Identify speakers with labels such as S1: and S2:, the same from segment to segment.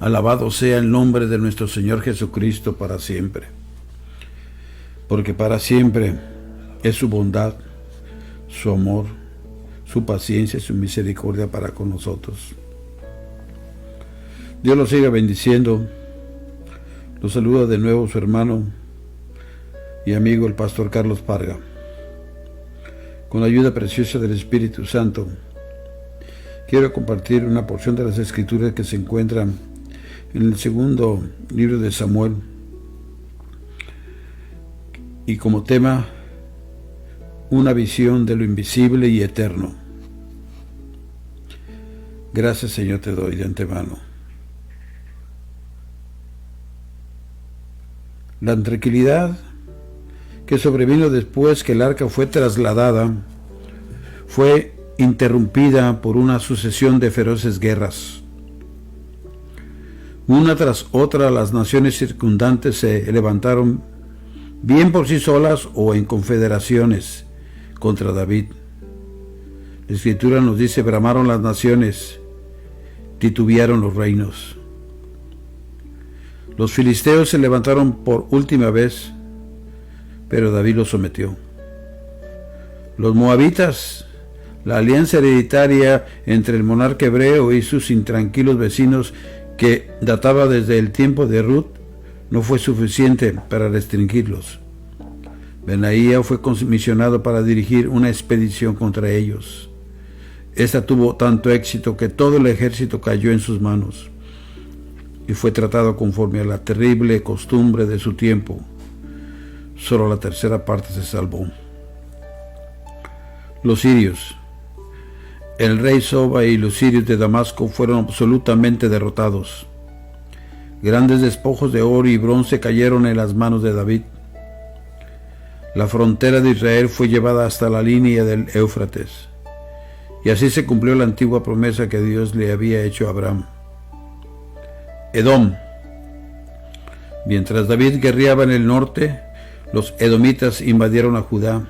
S1: Alabado sea el nombre de nuestro Señor Jesucristo para siempre. Porque para siempre es su bondad, su amor, su paciencia y su misericordia para con nosotros. Dios los siga bendiciendo. Los saluda de nuevo su hermano y amigo el pastor Carlos Parga. Con la ayuda preciosa del Espíritu Santo, quiero compartir una porción de las Escrituras que se encuentran en el segundo libro de Samuel, y como tema, una visión de lo invisible y eterno. Gracias, Señor, te doy de antemano. La tranquilidad que sobrevino después que el arca fue trasladada fue interrumpida por una sucesión de feroces guerras. Una tras otra, las naciones circundantes se levantaron, bien por sí solas o en confederaciones, contra David. La Escritura nos dice: bramaron las naciones, titubearon los reinos. Los filisteos se levantaron por última vez, pero David los sometió. Los moabitas, la alianza hereditaria entre el monarca hebreo y sus intranquilos vecinos, que databa desde el tiempo de Ruth, no fue suficiente para restringirlos. Benaía fue comisionado para dirigir una expedición contra ellos. Esta tuvo tanto éxito que todo el ejército cayó en sus manos y fue tratado conforme a la terrible costumbre de su tiempo. Solo la tercera parte se salvó. Los sirios. El rey Soba y los sirios de Damasco fueron absolutamente derrotados. Grandes despojos de oro y bronce cayeron en las manos de David. La frontera de Israel fue llevada hasta la línea del Éufrates, y así se cumplió la antigua promesa que Dios le había hecho a Abraham. Edom. Mientras David guerreaba en el norte, los edomitas invadieron a Judá.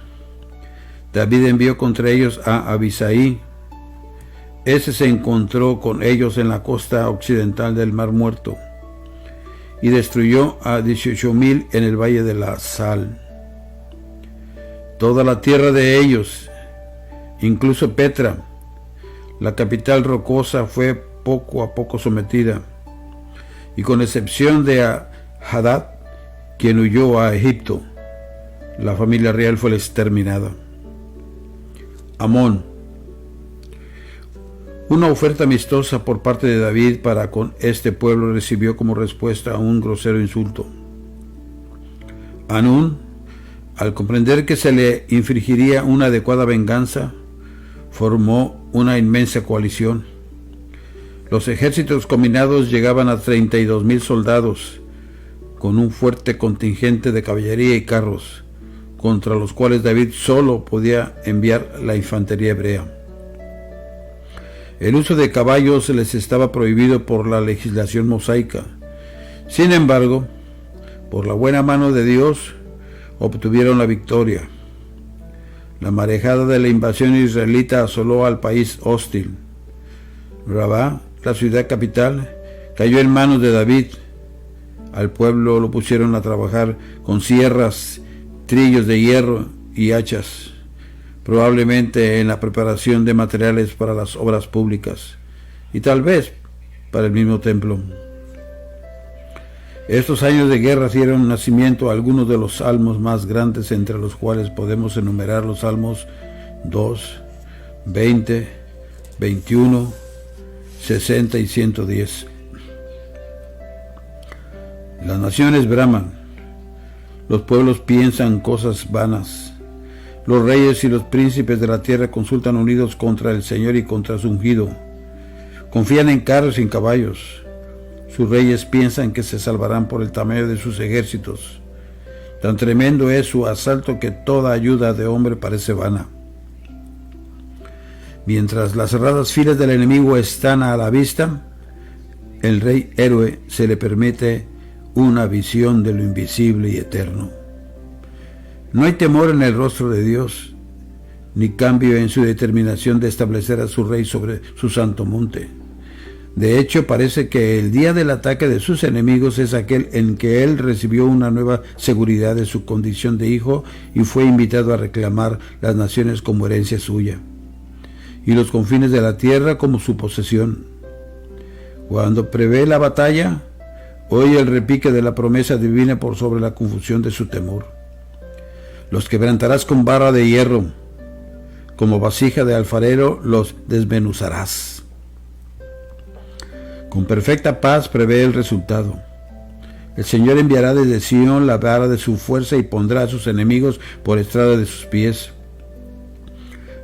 S1: David envió contra ellos a Abisai. Ese se encontró con ellos en la costa occidental del Mar Muerto y destruyó a 18,000 en el valle de la Sal. Toda la tierra de ellos, incluso Petra, la capital rocosa, fue poco a poco sometida, y con excepción de Hadad, quien huyó a Egipto, la familia real fue exterminada. Amón. Una oferta amistosa por parte de David para con este pueblo recibió como respuesta a un grosero insulto. Anún, al comprender que se le infligiría una adecuada venganza, formó una inmensa coalición. Los ejércitos combinados llegaban a 32,000 soldados, con un fuerte contingente de caballería y carros, contra los cuales David solo podía enviar la infantería hebrea. El uso de caballos les estaba prohibido por la legislación mosaica. Sin embargo, por la buena mano de Dios, obtuvieron la victoria. La marejada de la invasión israelita asoló al país hostil. Rabá, la ciudad capital, cayó en manos de David. Al pueblo lo pusieron a trabajar con sierras, trillos de hierro y hachas, probablemente en la preparación de materiales para las obras públicas y tal vez para el mismo templo. Estos años de guerra dieron nacimiento a algunos de los salmos más grandes, entre los cuales podemos enumerar los salmos 2, 20, 21, 60 y 110. Las naciones braman, los pueblos piensan cosas vanas. Los reyes y los príncipes de la tierra consultan unidos contra el Señor y contra su ungido. Confían en carros y en caballos. Sus reyes piensan que se salvarán por el tamaño de sus ejércitos. Tan tremendo es su asalto que toda ayuda de hombre parece vana. Mientras las cerradas filas del enemigo están a la vista, el rey héroe se le permite una visión de lo invisible y eterno. No hay temor en el rostro de Dios, ni cambio en su determinación de establecer a su rey sobre su santo monte. De hecho, parece que el día del ataque de sus enemigos es aquel en que él recibió una nueva seguridad de su condición de hijo y fue invitado a reclamar las naciones como herencia suya y los confines de la tierra como su posesión. Cuando prevé la batalla, oye el repique de la promesa divina por sobre la confusión de su temor. Los quebrantarás con vara de hierro, como vasija de alfarero los desmenuzarás. Con perfecta paz prevé el resultado. El Señor enviará desde Sión la vara de su fuerza y pondrá a sus enemigos por estrado de sus pies.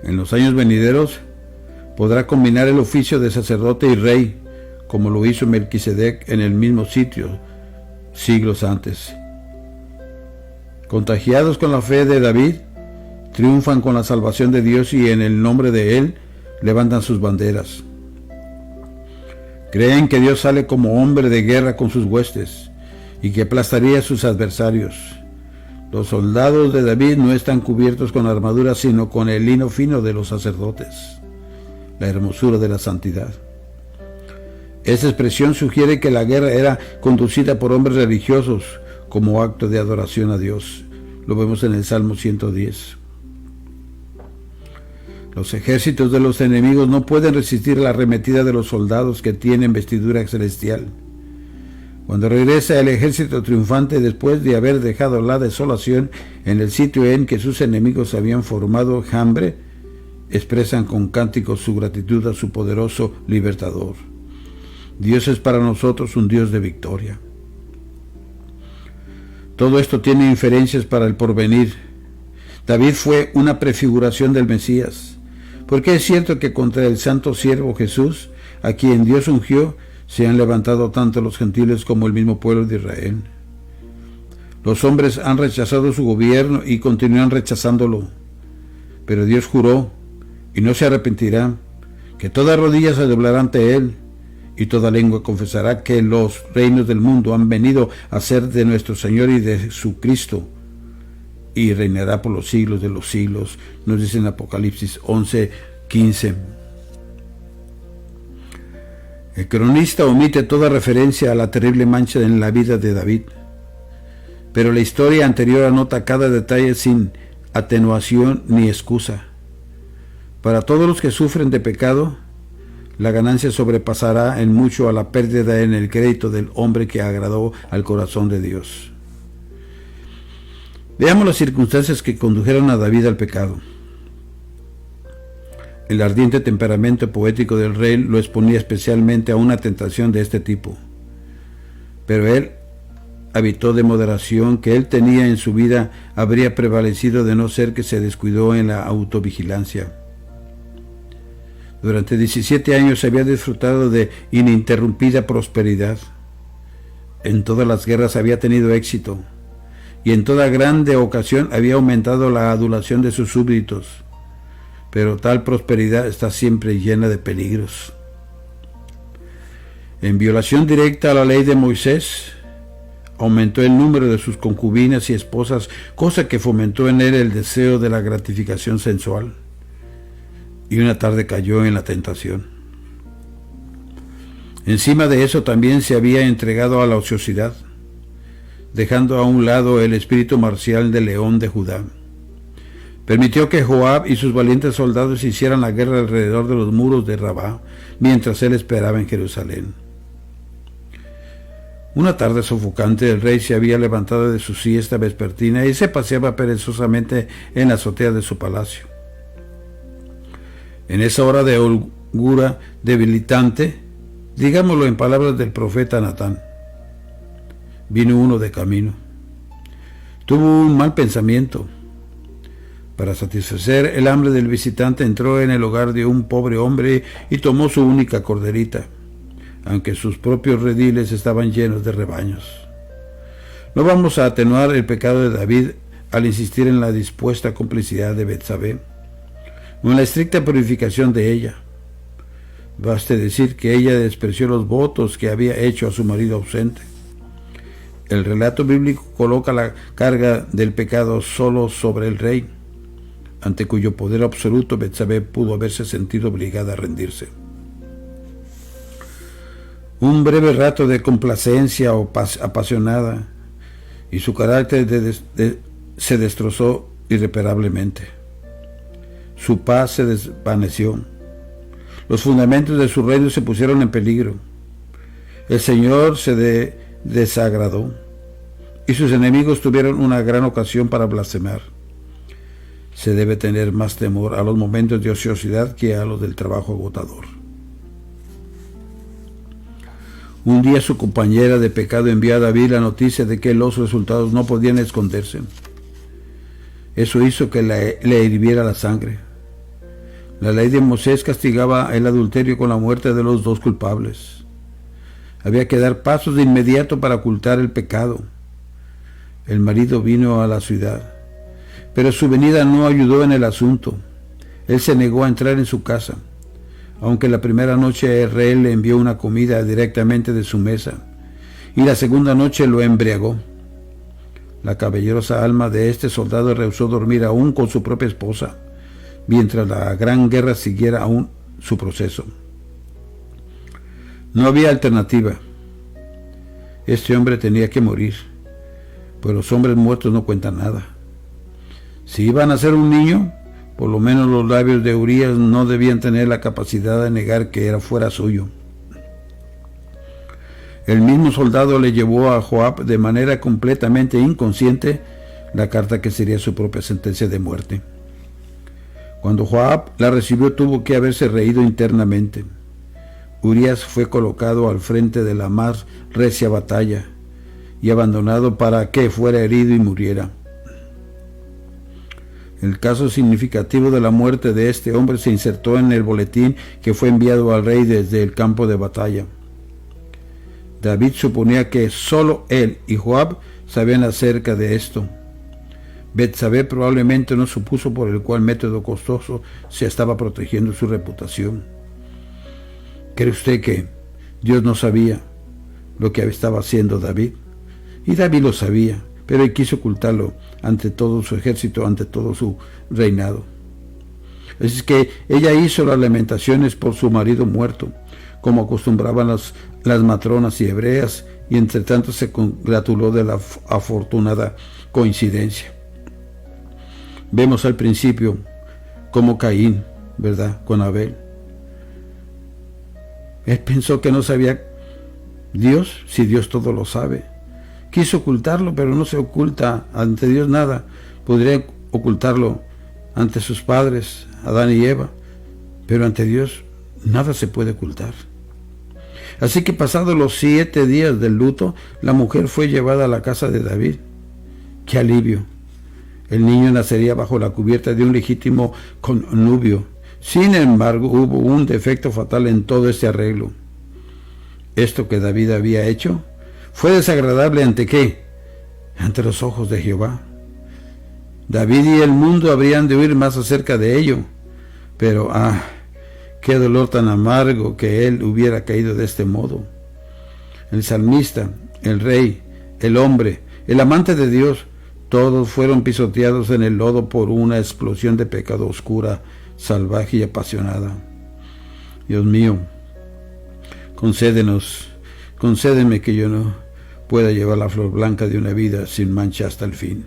S1: En los años venideros podrá combinar el oficio de sacerdote y rey, como lo hizo Melquisedec en el mismo sitio siglos antes. Contagiados con la fe de David, triunfan con la salvación de Dios y en el nombre de él levantan sus banderas. Creen que Dios sale como hombre de guerra con sus huestes y que aplastaría a sus adversarios. Los soldados de David no están cubiertos con armadura, sino con el lino fino de los sacerdotes, la hermosura de la santidad. Esta expresión sugiere que la guerra era conducida por hombres religiosos como acto de adoración a Dios. Lo vemos en el Salmo 110. Los ejércitos de los enemigos no pueden resistir la arremetida de los soldados que tienen vestidura celestial. Cuando regresa el ejército triunfante después de haber dejado la desolación en el sitio en que sus enemigos habían formado enjambre, expresan con cánticos su gratitud a su poderoso libertador. Dios es para nosotros un Dios de victoria. Todo esto tiene inferencias para el porvenir. David fue una prefiguración del Mesías, porque es cierto que contra el santo siervo Jesús, a quien Dios ungió, se han levantado tanto los gentiles como el mismo pueblo de Israel. Los hombres han rechazado su gobierno y continúan rechazándolo, pero Dios juró, y no se arrepentirá, que toda rodilla se doblará ante él, y toda lengua confesará que los reinos del mundo han venido a ser de nuestro Señor y de su Cristo, y reinará por los siglos de los siglos, nos dice en Apocalipsis 11:15. El cronista omite toda referencia a la terrible mancha en la vida de David, pero la historia anterior anota cada detalle sin atenuación ni excusa. Para todos los que sufren de pecado, la ganancia sobrepasará en mucho a la pérdida en el crédito del hombre que agradó al corazón de Dios. Veamos las circunstancias que condujeron a David al pecado. El ardiente temperamento poético del rey lo exponía especialmente a una tentación de este tipo. Pero él habitó de moderación que él tenía en su vida habría prevalecido de no ser que se descuidó en la autovigilancia. Durante 17 años había disfrutado de ininterrumpida prosperidad. En todas las guerras había tenido éxito, y en toda grande ocasión había aumentado la adulación de sus súbditos. Pero tal prosperidad está siempre llena de peligros. En violación directa a la ley de Moisés, aumentó el número de sus concubinas y esposas, cosa que fomentó en él el deseo de la gratificación sensual. Y una tarde cayó en la tentación. Encima de eso también se había entregado a la ociosidad, dejando a un lado el espíritu marcial del león de Judá. Permitió que Joab y sus valientes soldados hicieran la guerra alrededor de los muros de Rabá, mientras él esperaba en Jerusalén. Una tarde sofocante, el rey se había levantado de su siesta vespertina y se paseaba perezosamente en la azotea de su palacio. En esa hora de holgura debilitante, digámoslo en palabras del profeta Natán, vino uno de camino. Tuvo un mal pensamiento. Para satisfacer el hambre del visitante entró en el hogar de un pobre hombre y tomó su única corderita, aunque sus propios rediles estaban llenos de rebaños. No vamos a atenuar el pecado de David al insistir en la dispuesta complicidad de Betsabé, o en la estricta purificación de ella. Baste decir que ella despreció los votos que había hecho a su marido ausente. El relato bíblico coloca la carga del pecado solo sobre el rey, ante cuyo poder absoluto Betsabé pudo haberse sentido obligada a rendirse. un breve rato de complacencia apasionada, y su carácter se destrozó irreparablemente. Su paz se desvaneció. Los fundamentos de su reino se pusieron en peligro. El Señor se desagradó, y sus enemigos tuvieron una gran ocasión para blasfemar. Se debe tener más temor a los momentos de ociosidad que a los del trabajo agotador. Un día su compañera de pecado envió a David la noticia de que los resultados no podían esconderse. Eso hizo que le hirviera la sangre. La ley de Moisés castigaba el adulterio con la muerte de los dos culpables. Había que dar pasos de inmediato para ocultar el pecado. El marido vino a la ciudad, pero su venida no ayudó en el asunto. Él se negó a entrar en su casa, aunque la primera noche el rey le envió una comida directamente de su mesa, y la segunda noche lo embriagó. La caballerosa alma de este soldado rehusó dormir aún con su propia esposa, mientras la gran guerra siguiera aún su proceso. No había alternativa. Este hombre tenía que morir, pues los hombres muertos no cuentan nada. Si iban a ser un niño, por lo menos los labios de Urías no debían tener la capacidad de negar que fuera suyo. El mismo soldado le llevó a Joab de manera completamente inconsciente la carta que sería su propia sentencia de muerte. Cuando Joab la recibió, tuvo que haberse reído internamente. Urías fue colocado al frente de la más recia batalla y abandonado para que fuera herido y muriera. El caso significativo de la muerte de este hombre se insertó en el boletín que fue enviado al rey desde el campo de batalla. David suponía que solo él y Joab sabían acerca de esto. Betsabé probablemente no supuso por el cual método costoso se estaba protegiendo su reputación. ¿Cree usted que Dios no sabía lo que estaba haciendo David? Y David lo sabía, pero él quiso ocultarlo ante todo su ejército, ante todo su reinado. Así es que ella hizo las lamentaciones por su marido muerto, como acostumbraban las matronas y hebreas, y entre tanto se congratuló de la afortunada coincidencia. Vemos al principio como Caín, ¿verdad?, con Abel. Él pensó que no sabía Dios, si Dios todo lo sabe. Quiso ocultarlo, pero no se oculta ante Dios nada. Podría ocultarlo ante sus padres, Adán y Eva, pero ante Dios nada se puede ocultar. Así que pasados los 7 días del luto, la mujer fue llevada a la casa de David. ¡Qué alivio! El niño nacería bajo la cubierta de un legítimo connubio. Sin embargo, hubo un defecto fatal en todo este arreglo. Esto que David había hecho fue desagradable ¿ante qué? Ante los ojos de Jehová. David y el mundo habrían de oír más acerca de ello, pero qué dolor tan amargo que él hubiera caído de este modo. El salmista, el rey, el hombre, el amante de Dios, todos fueron pisoteados en el lodo por una explosión de pecado oscura, salvaje y apasionada. Dios mío, concédeme que yo no pueda llevar la flor blanca de una vida sin mancha hasta el fin.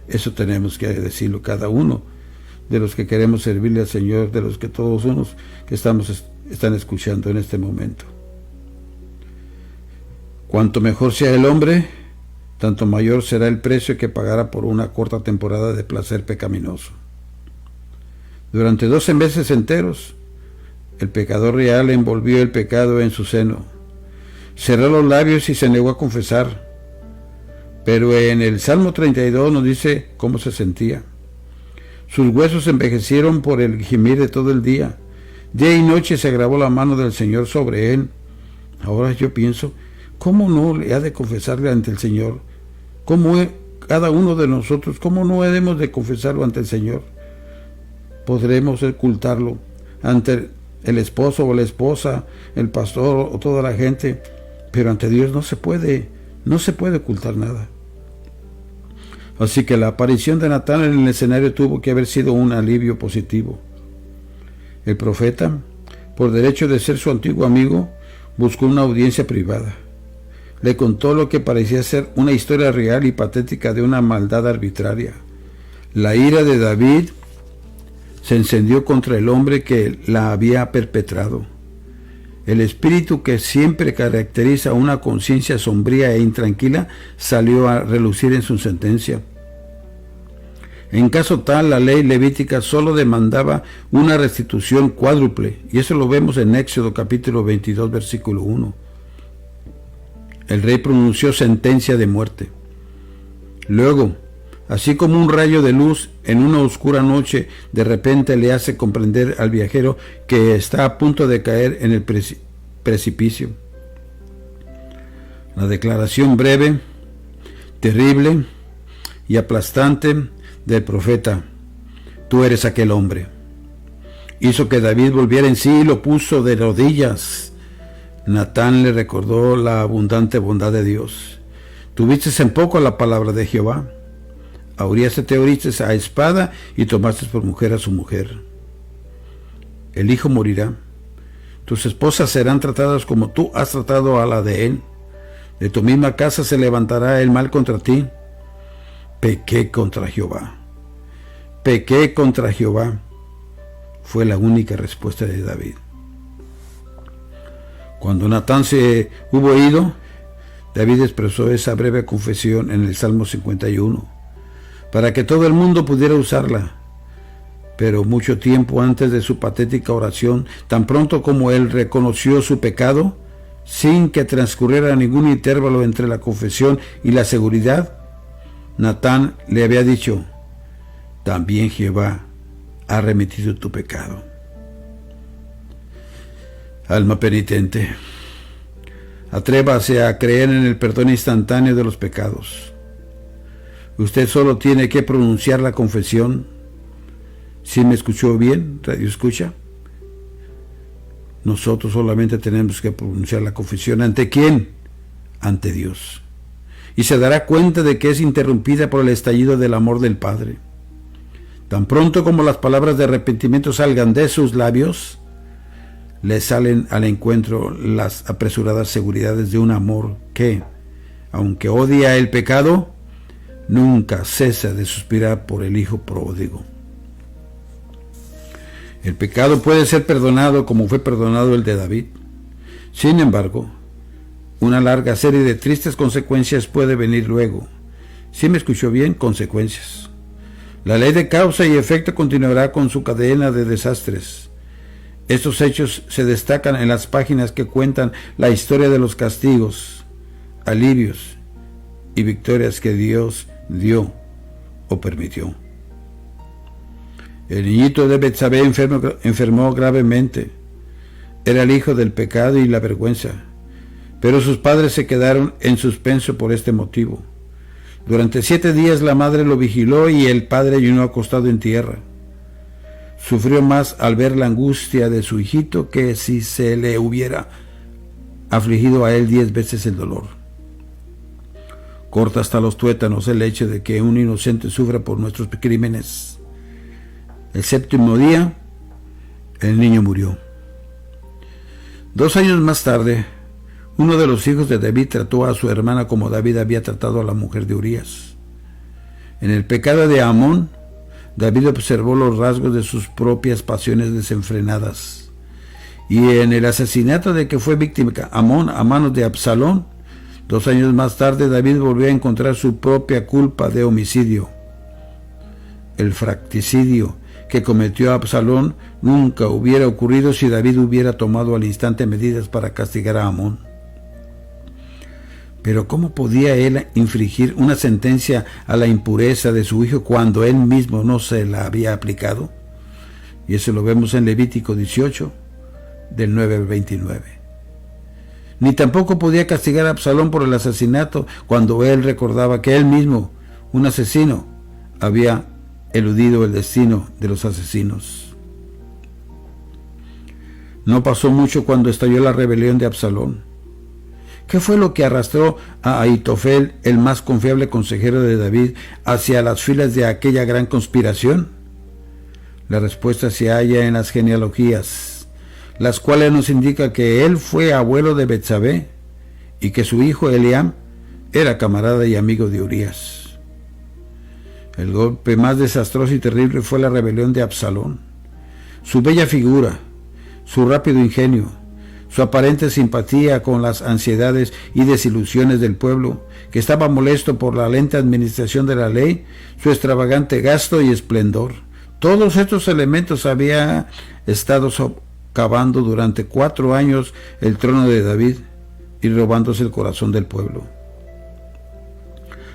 S1: Eso tenemos que decirlo cada uno de los que queremos servirle al Señor, de los que todos unos que están escuchando en este momento. Cuanto mejor sea el hombre, tanto mayor será el precio que pagará por una corta temporada de placer pecaminoso. Durante 12 meses enteros, el pecador real envolvió el pecado en su seno, cerró los labios y se negó a confesar. Pero en el Salmo 32 nos dice cómo se sentía. Sus huesos envejecieron por el gemir de todo el día. Día y noche se agravó la mano del Señor sobre él. Ahora yo pienso, ¿cómo no le ha de confesarle ante el Señor? Cada uno de nosotros, ¿cómo no hemos de confesarlo ante el Señor? Podremos ocultarlo ante el esposo o la esposa, el pastor o toda la gente, pero ante Dios no se puede ocultar nada. Así que la aparición de Natán en el escenario tuvo que haber sido un alivio positivo. El profeta, por derecho de ser su antiguo amigo, buscó una audiencia privada. Le contó lo que parecía ser una historia real y patética de una maldad arbitraria. La ira de David se encendió contra el hombre que la había perpetrado. El espíritu que siempre caracteriza una conciencia sombría e intranquila salió a relucir en su sentencia. En caso tal, la ley levítica solo demandaba una restitución cuádruple, y eso lo vemos en Éxodo capítulo 22, versículo 1. El rey pronunció sentencia de muerte. Luego, así como un rayo de luz en una oscura noche de repente le hace comprender al viajero que está a punto de caer en el precipicio. La declaración breve, terrible y aplastante del profeta, tú eres aquel hombre, hizo que David volviera en sí y lo puso de rodillas. Natán le recordó la abundante bondad de Dios. Tuviste en poco la palabra de Jehová. A Urías te heriste a espada y tomaste por mujer a su mujer. El hijo morirá. Tus esposas serán tratadas como tú has tratado a la de él. De tu misma casa se levantará el mal contra ti. Pequé contra Jehová. Pequé contra Jehová. Fue la única respuesta de David. Cuando Natán se hubo ido, David expresó esa breve confesión en el Salmo 51, para que todo el mundo pudiera usarla. Pero mucho tiempo antes de su patética oración, tan pronto como él reconoció su pecado, sin que transcurriera ningún intervalo entre la confesión y la seguridad, Natán le había dicho, también Jehová ha remitido tu pecado. Alma penitente, atrévase a creer en el perdón instantáneo de los pecados. Usted solo tiene que pronunciar la confesión. ¿Sí me escuchó bien, radio escucha? Nosotros solamente tenemos que pronunciar la confesión. ¿Ante quién? Ante Dios. Y se dará cuenta de que es interrumpida por el estallido del amor del Padre. Tan pronto como las palabras de arrepentimiento salgan de sus labios, le salen al encuentro las apresuradas seguridades de un amor que, aunque odia el pecado, nunca cesa de suspirar por el Hijo pródigo. El pecado puede ser perdonado como fue perdonado el de David. Sin embargo, una larga serie de tristes consecuencias puede venir luego. ¿Sí me escuchó bien? Consecuencias. La ley de causa y efecto continuará con su cadena de desastres. Estos hechos se destacan en las páginas que cuentan la historia de los castigos, alivios y victorias que Dios dio o permitió. El niñito de Betsabé enfermó gravemente. Era el hijo del pecado y la vergüenza, pero sus padres se quedaron en suspenso por este motivo. Durante 7 días la madre lo vigiló y el padre ayunó acostado en tierra. Sufrió más al ver la angustia de su hijito que si se le hubiera afligido a él 10 veces el dolor. Corta hasta los tuétanos el hecho de que un inocente sufra por nuestros crímenes. El 7º día, el niño murió. 2 años más tarde, uno de los hijos de David trató a su hermana como David había tratado a la mujer de Urías. En el pecado de Amón, David observó los rasgos de sus propias pasiones desenfrenadas. Y en el asesinato de que fue víctima Amón a manos de Absalón, 2 años más tarde David volvió a encontrar su propia culpa de homicidio. El fratricidio que cometió Absalón nunca hubiera ocurrido si David hubiera tomado al instante medidas para castigar a Amón. Pero ¿cómo podía él infligir una sentencia a la impureza de su hijo cuando él mismo no se la había aplicado? Y eso lo vemos en Levítico 18, del 9 al 29. Ni tampoco podía castigar a Absalón por el asesinato cuando él recordaba que él mismo, un asesino, había eludido el destino de los asesinos. No pasó mucho cuando estalló la rebelión de Absalón. ¿Qué fue lo que arrastró a Ahitofel, el más confiable consejero de David, hacia las filas de aquella gran conspiración? La respuesta se halla en las genealogías. las cuales nos indican que él fue abuelo de Betsabé y que su hijo Eliam era camarada y amigo de Urías. El golpe más desastroso y terrible fue la rebelión de Absalón. Su bella figura, su rápido ingenio, su aparente simpatía con las ansiedades y desilusiones del pueblo, que estaba molesto por la lenta administración de la ley, su extravagante gasto y esplendor. Todos estos elementos habían estado socavando durante 4 años el trono de David y robándose el corazón del pueblo.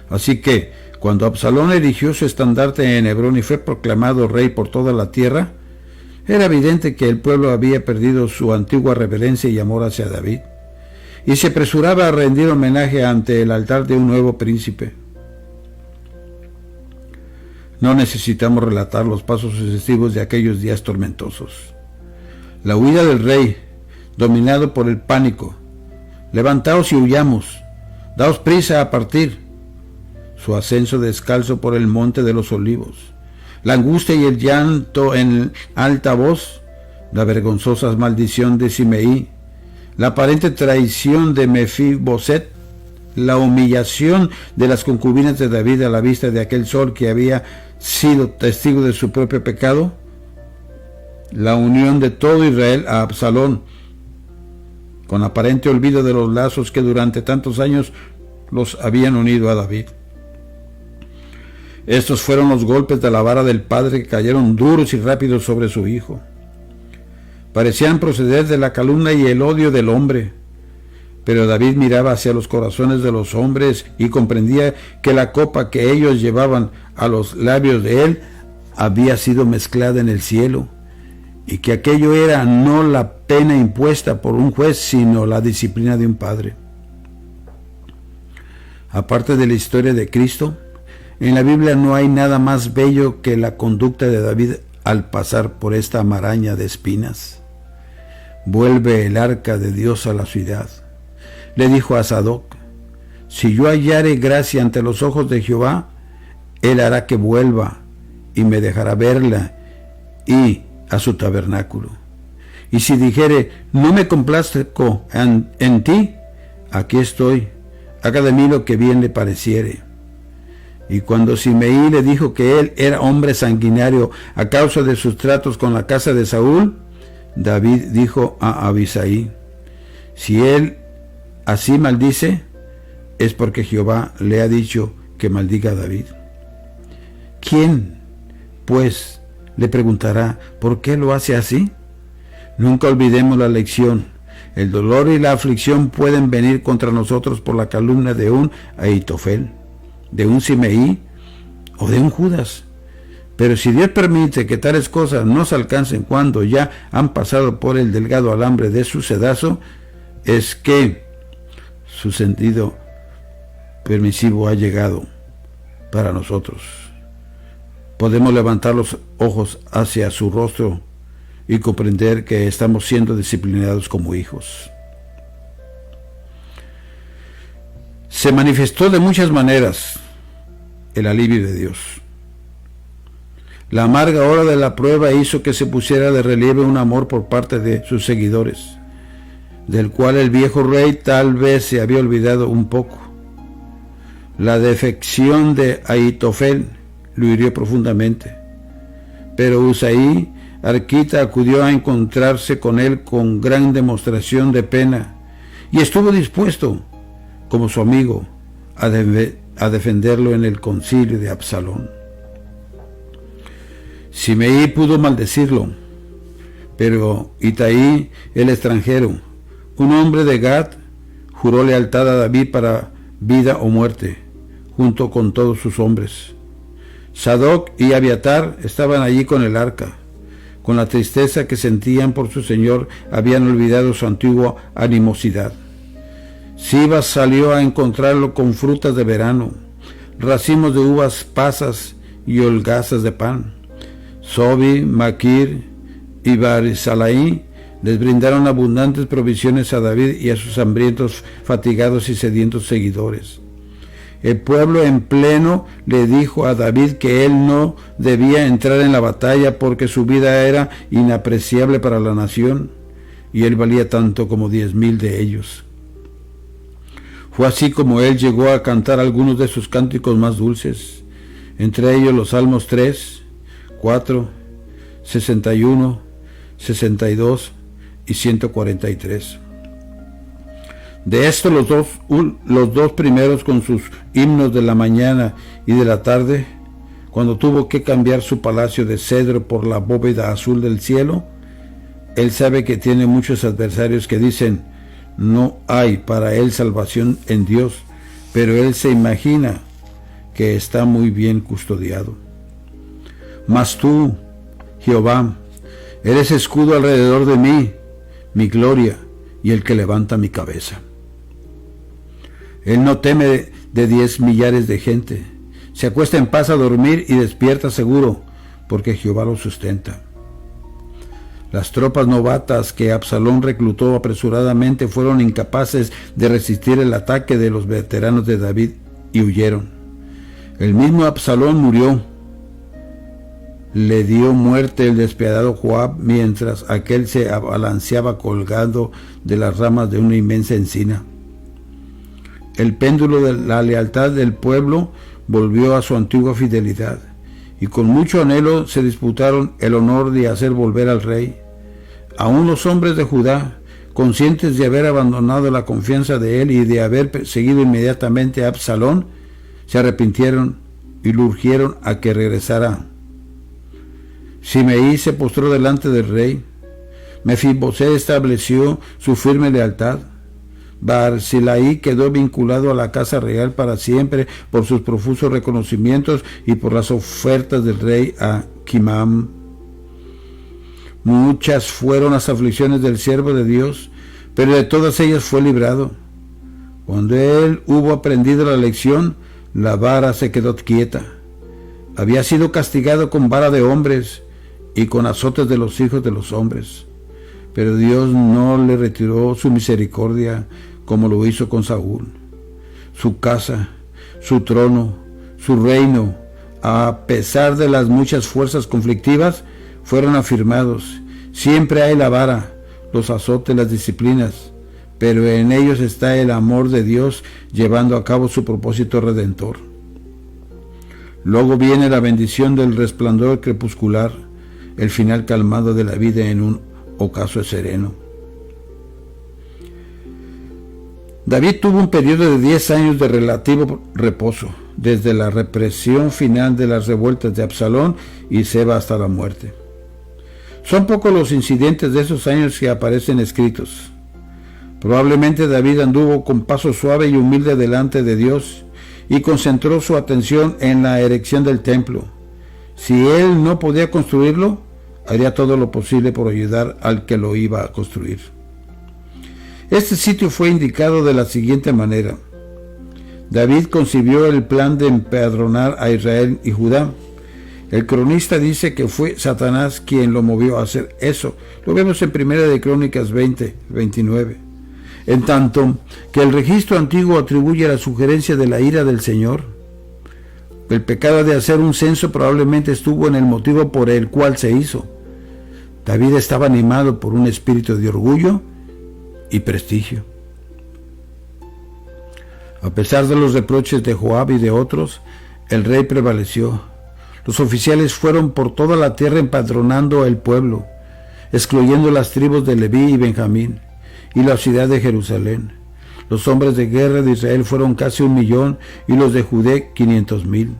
S1: Así que, cuando Absalón erigió su estandarte en Hebrón y fue proclamado rey por toda la tierra, era evidente que el pueblo había perdido su antigua reverencia y amor hacia David, y se apresuraba a rendir homenaje ante el altar de un nuevo príncipe. No necesitamos relatar los pasos sucesivos de aquellos días tormentosos. La huida del rey, dominado por el pánico. Levantaos y huyamos, daos prisa a partir. Su ascenso descalzo por el monte de los olivos. La angustia y el llanto en alta voz, la vergonzosa maldición de Simeí, la aparente traición de Mefiboset, la humillación de las concubinas de David a la vista de aquel sol que había sido testigo de su propio pecado, la unión de todo Israel a Absalón, con aparente olvido de los lazos que durante tantos años los habían unido a David. Estos fueron los golpes de la vara del padre que cayeron duros y rápidos sobre su hijo. Parecían proceder de la calumnia y el odio del hombre, pero David miraba hacia los corazones de los hombres y comprendía que la copa que ellos llevaban a los labios de él había sido mezclada en el cielo, y que aquello era no la pena impuesta por un juez, sino la disciplina de un padre. Aparte de la historia de Cristo, en la Biblia no hay nada más bello que la conducta de David al pasar por esta maraña de espinas. Vuelve el arca de Dios a la ciudad. Le dijo a Sadoc: si yo hallare gracia ante los ojos de Jehová, él hará que vuelva y me dejará verla y a su tabernáculo. Y si dijere: no me complazco en ti, aquí estoy, haga de mí lo que bien le pareciere. Y cuando Simeí le dijo que él era hombre sanguinario a causa de sus tratos con la casa de Saúl, David dijo a Abisai: si él así maldice, es porque Jehová le ha dicho que maldiga a David. ¿Quién, pues, le preguntará por qué lo hace así? Nunca olvidemos la lección. El dolor y la aflicción pueden venir contra nosotros por la calumnia de un Ahitofel, de un Simeí o de un Judas. Pero si Dios permite que tales cosas nos alcancen cuando ya han pasado por el delgado alambre de su sedazo, es que su sentido permisivo ha llegado para nosotros. Podemos levantar los ojos hacia su rostro y comprender que estamos siendo disciplinados como hijos. Se manifestó de muchas maneras el alivio de Dios. La amarga hora de la prueba hizo que se pusiera de relieve un amor por parte de sus seguidores, del cual el viejo rey tal vez se había olvidado un poco. La defección de Ahitofel lo hirió profundamente, pero Husai, arquita, acudió a encontrarse con él con gran demostración de pena y estuvo dispuesto, como su amigo, a defenderlo en el concilio de Absalón. Simeí pudo maldecirlo, pero Itaí, el extranjero, un hombre de Gad, juró lealtad a David para vida o muerte, junto con todos sus hombres. Sadoc y Abiatar estaban allí con el arca. Con la tristeza que sentían por su señor, habían olvidado su antigua animosidad. Sibas salió a encontrarlo con frutas de verano, racimos de uvas pasas y holgazas de pan. Sobi, Maquir y Barisalaí les brindaron abundantes provisiones a David y a sus hambrientos, fatigados y sedientos seguidores. El pueblo en pleno le dijo a David que él no debía entrar en la batalla porque su vida era inapreciable para la nación. y él valía tanto como 10,000 de ellos. Fue así como él llegó a cantar algunos de sus cánticos más dulces, entre ellos los Salmos 3, 4, 61, 62 y 143. De esto los dos primeros con sus himnos de la mañana y de la tarde, cuando tuvo que cambiar su palacio de cedro por la bóveda azul del cielo, él sabe que tiene muchos adversarios que dicen, no hay para él salvación en Dios, pero él se imagina que está muy bien custodiado. Mas tú, Jehová, eres escudo alrededor de mí, mi gloria y el que levanta mi cabeza. Él no teme de 10 millares de gente, se acuesta en paz a dormir y despierta seguro, porque Jehová lo sustenta. Las tropas novatas que Absalón reclutó apresuradamente fueron incapaces de resistir el ataque de los veteranos de David y huyeron. El mismo Absalón murió. Le dio muerte el despiadado Joab mientras aquel se abalanceaba colgando de las ramas de una inmensa encina. El péndulo de la lealtad del pueblo volvió a su antigua fidelidad, y con mucho anhelo se disputaron el honor de hacer volver al rey. Aún los hombres de Judá, conscientes de haber abandonado la confianza de él y de haber seguido inmediatamente a Absalón, se arrepintieron y lo urgieron a que regresara. Simeí se postró delante del rey. Mefibosé estableció su firme lealtad. Barzillai quedó vinculado a la casa real para siempre por sus profusos reconocimientos y por las ofertas del rey a Kimham. Muchas fueron las aflicciones del siervo de Dios, pero de todas ellas fue librado. Cuando él hubo aprendido la lección, la vara se quedó quieta. Había sido castigado con vara de hombres y con azotes de los hijos de los hombres, pero Dios no le retiró su misericordia como lo hizo con Saúl. Su casa, su trono, su reino, a pesar de las muchas fuerzas conflictivas, fueron afirmados. Siempre hay la vara, los azotes, las disciplinas, pero en ellos está el amor de Dios llevando a cabo su propósito redentor. Luego viene la bendición del resplandor crepuscular, el final calmado de la vida en un ocaso sereno. David tuvo un periodo de 10 años de relativo reposo, desde la represión final de las revueltas de Absalón y Seba hasta la muerte. Son pocos los incidentes de esos años que aparecen escritos. Probablemente David anduvo con paso suave y humilde delante de Dios y concentró su atención en la erección del templo. Si él no podía construirlo, haría todo lo posible por ayudar al que lo iba a construir. Este sitio fue indicado de la siguiente manera. David concibió el plan de empadronar a Israel y Judá. El cronista dice que fue Satanás quien lo movió a hacer eso. Lo vemos en 1 de Crónicas 20, 29. En tanto que el registro antiguo atribuye la sugerencia de la ira del Señor. El pecado de hacer un censo probablemente estuvo en el motivo por el cual se hizo. David estaba animado por un espíritu de orgullo y prestigio. A pesar de los reproches de Joab y de otros, el rey prevaleció. Los oficiales fueron por toda la tierra empadronando el pueblo, excluyendo las tribus de Leví y Benjamín, y la ciudad de Jerusalén. Los hombres de guerra de Israel fueron casi 1,000,000 y los de Judá 500,000.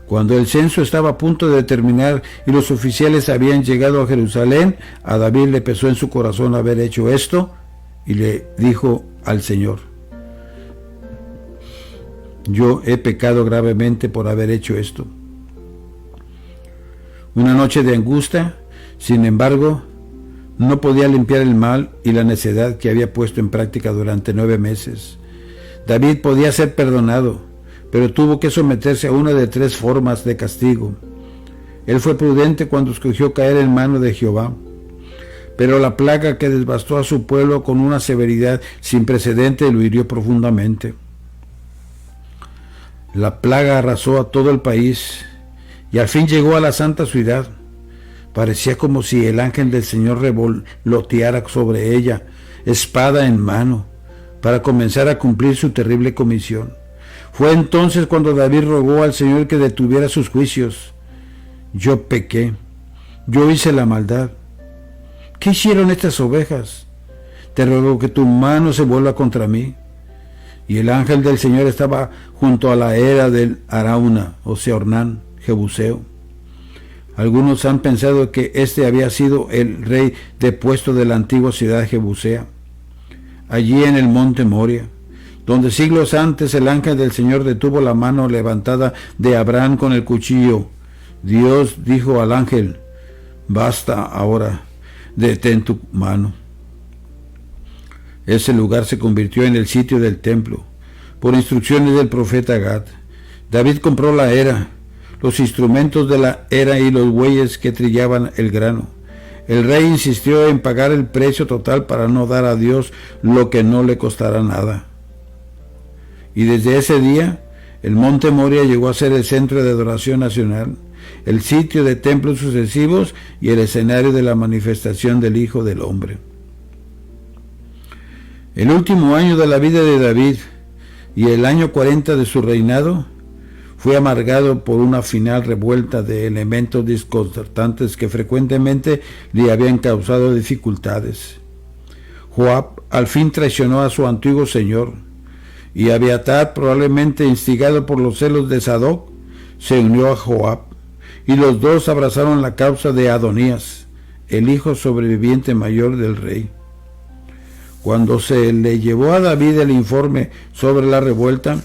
S1: Cuando el censo estaba a punto de terminar y los oficiales habían llegado a Jerusalén, a David le pesó en su corazón haber hecho esto y le dijo al Señor: yo he pecado gravemente por haber hecho esto. Una noche de angustia, sin embargo, no podía limpiar el mal y la necedad que había puesto en práctica durante 9 meses. David podía ser perdonado, pero tuvo que someterse a una de 3 formas de castigo. Él fue prudente cuando escogió caer en manos de Jehová, pero la plaga que devastó a su pueblo con una severidad sin precedente lo hirió profundamente. La plaga arrasó a todo el país y al fin llegó a la santa ciudad. Parecía como si el ángel del Señor revoloteara sobre ella, espada en mano, para comenzar a cumplir su terrible comisión. Fue entonces cuando David rogó al Señor que detuviera sus juicios. Yo pequé, yo hice la maldad. ¿Qué hicieron estas ovejas? Te ruego que tu mano se vuelva contra mí. Y el ángel del Señor estaba junto a la era del Arauna, o sea, Ornán, Jebuseo. Algunos han pensado que este había sido el rey depuesto de la antigua ciudad Jebusea, allí en el monte Moria, donde siglos antes el ángel del Señor detuvo la mano levantada de Abraham con el cuchillo. Dios dijo al ángel: basta ahora, detén tu mano. Ese lugar se convirtió en el sitio del templo, por instrucciones del profeta Gad. David compró la era, los instrumentos de la era y los bueyes que trillaban el grano. El rey insistió en pagar el precio total para no dar a Dios lo que no le costara nada. Y desde ese día, el monte Moria llegó a ser el centro de adoración nacional, el sitio de templos sucesivos y el escenario de la manifestación del Hijo del Hombre. El último año de la vida de David y el año 40 de su reinado fue amargado por una final revuelta de elementos desconcertantes que frecuentemente le habían causado dificultades. Joab al fin traicionó a su antiguo señor, y Abiatar, probablemente instigado por los celos de Sadoc, se unió a Joab, y los dos abrazaron la causa de Adonías, el hijo sobreviviente mayor del rey. Cuando se le llevó a David el informe sobre la revuelta,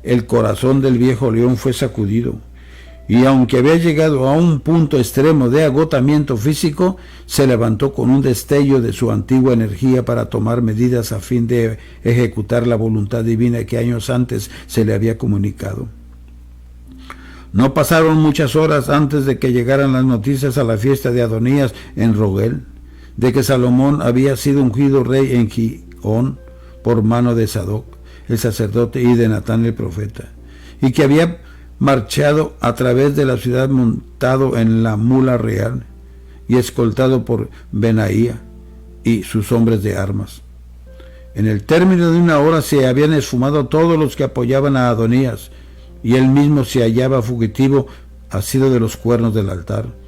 S1: el corazón del viejo león fue sacudido, y aunque había llegado a un punto extremo de agotamiento físico, se levantó con un destello de su antigua energía para tomar medidas a fin de ejecutar la voluntad divina que años antes se le había comunicado. No pasaron muchas horas antes de que llegaran las noticias a la fiesta de Adonías en Rogel, de que Salomón había sido ungido rey en Gihón por mano de Sadoc, el sacerdote, y de Natán el profeta, y que había marchado a través de la ciudad montado en la mula real y escoltado por Benaía y sus hombres de armas. En el término de una hora se habían esfumado todos los que apoyaban a Adonías, y él mismo se hallaba fugitivo, asido de los cuernos del altar.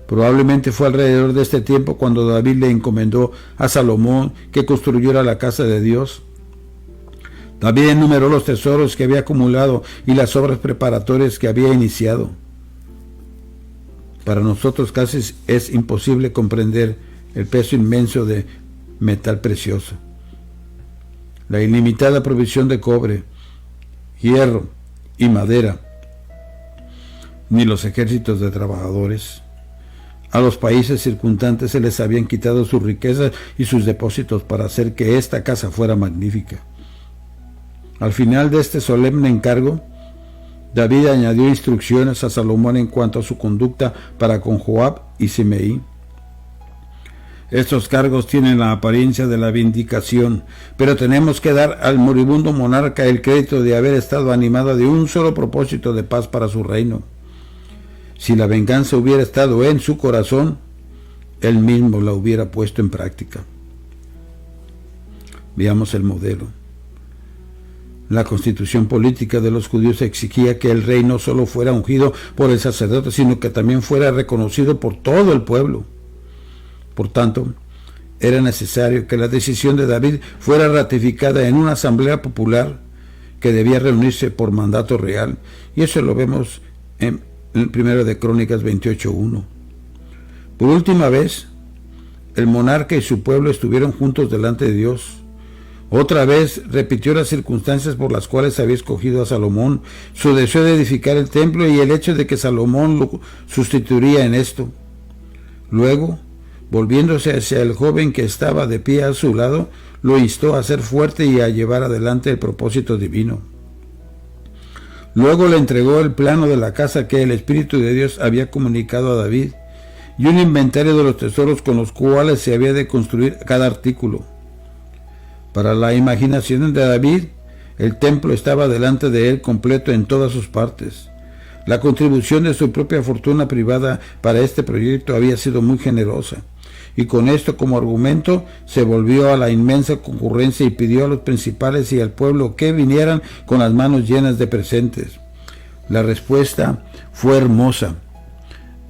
S1: Probablemente fue alrededor de este tiempo cuando David le encomendó a Salomón que construyera la casa de Dios. David enumeró los tesoros que había acumulado y las obras preparatorias que había iniciado. Para nosotros casi es imposible comprender el peso inmenso de metal precioso, la ilimitada provisión de cobre, hierro y madera, ni los ejércitos de trabajadores. A los países circundantes se les habían quitado sus riquezas y sus depósitos para hacer que esta casa fuera magnífica. Al final de este solemne encargo, David añadió instrucciones a Salomón en cuanto a su conducta para con Joab y Simeí. Estos cargos tienen la apariencia de la vindicación, pero tenemos que dar al moribundo monarca el crédito de haber estado animado de un solo propósito de paz para su reino. Si la venganza hubiera estado en su corazón, él mismo la hubiera puesto en práctica. Veamos el modelo. La constitución política de los judíos exigía que el rey no solo fuera ungido por el sacerdote, sino que también fuera reconocido por todo el pueblo. Por tanto, era necesario que la decisión de David fuera ratificada en una asamblea popular que debía reunirse por mandato real, y eso lo vemos en el 1 de Crónicas 28:1. Por última vez, el monarca y su pueblo estuvieron juntos delante de Dios. Otra vez repitió las circunstancias por las cuales había escogido a Salomón, su deseo de edificar el templo y el hecho de que Salomón lo sustituiría en esto. Luego, volviéndose hacia el joven que estaba de pie a su lado, lo instó a ser fuerte y a llevar adelante el propósito divino. Luego le entregó el plano de la casa que el Espíritu de Dios había comunicado a David y un inventario de los tesoros con los cuales se había de construir cada artículo. Para la imaginación de David, el templo estaba delante de él completo en todas sus partes. La contribución de su propia fortuna privada para este proyecto había sido muy generosa, y con esto como argumento se volvió a la inmensa concurrencia y pidió a los principales y al pueblo que vinieran con las manos llenas de presentes. La respuesta fue hermosa.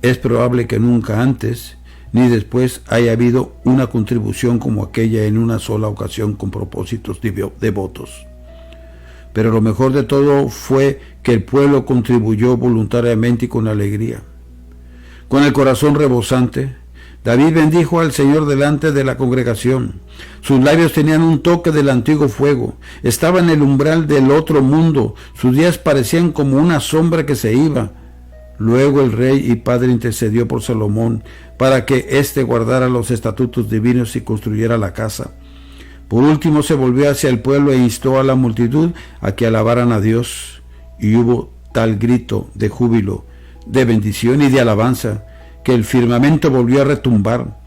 S1: Es probable que nunca antes ni después haya habido una contribución como aquella en una sola ocasión con propósitos devotos. Pero lo mejor de todo fue que el pueblo contribuyó voluntariamente y con alegría. Con el corazón rebosante, David bendijo al Señor delante de la congregación. Sus labios tenían un toque del antiguo fuego. Estaba en el umbral del otro mundo. Sus días parecían como una sombra que se iba. Luego el rey y padre intercedió por Salomón para que éste guardara los estatutos divinos y construyera la casa. Por último se volvió hacia el pueblo e instó a la multitud a que alabaran a Dios. Y hubo tal grito de júbilo, de bendición y de alabanza, que el firmamento volvió a retumbar.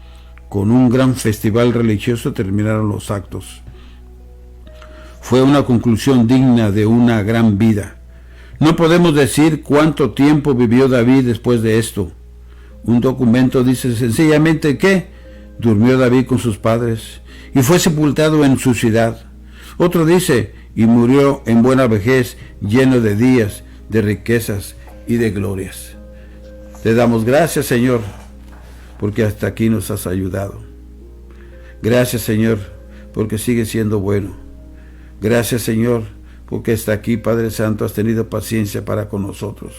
S1: Con un gran festival religioso terminaron los actos. Fue una conclusión digna de una gran vida. No podemos decir cuánto tiempo vivió David después de esto. Un documento dice sencillamente que durmió David con sus padres y fue sepultado en su ciudad. Otro dice, y murió en buena vejez, lleno de días, de riquezas y de glorias. Te damos gracias, Señor, porque hasta aquí nos has ayudado. Gracias, Señor, porque sigues siendo bueno. Gracias, Señor, porque hasta aquí, Padre Santo, has tenido paciencia para con nosotros.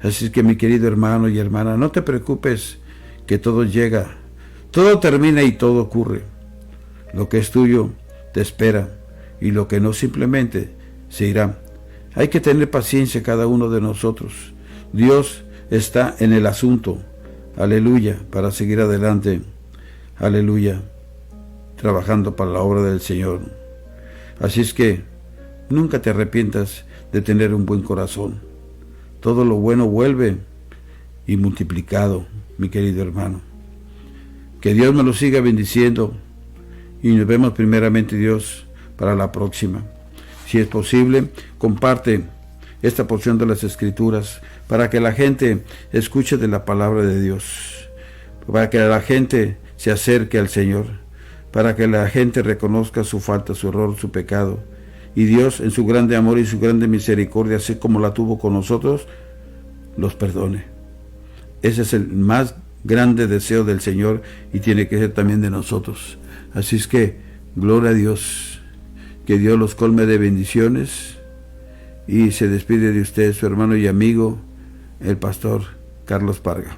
S1: Así es que, mi querido hermano y hermana, no te preocupes, que todo llega, todo termina y todo ocurre. Lo que es tuyo te espera, y lo que no simplemente se irá. Hay que tener paciencia cada uno de nosotros. Dios está en el asunto, aleluya, para seguir adelante, aleluya, trabajando para la obra del Señor. Así es que nunca te arrepientas de tener un buen corazón. Todo lo bueno vuelve y multiplicado, mi querido hermano. Que Dios me lo siga bendiciendo y nos vemos primeramente, Dios, para la próxima. Si es posible, comparte esta porción de las Escrituras para que la gente escuche de la palabra de Dios, para que la gente se acerque al Señor, para que la gente reconozca su falta, su error, su pecado, y Dios, en su grande amor y su grande misericordia, así como la tuvo con nosotros, los perdone. Ese es el más grande deseo del Señor y tiene que ser también de nosotros. Así es que, gloria a Dios, que Dios los colme de bendiciones, y se despide de usted su hermano y amigo, el pastor Carlos Parga.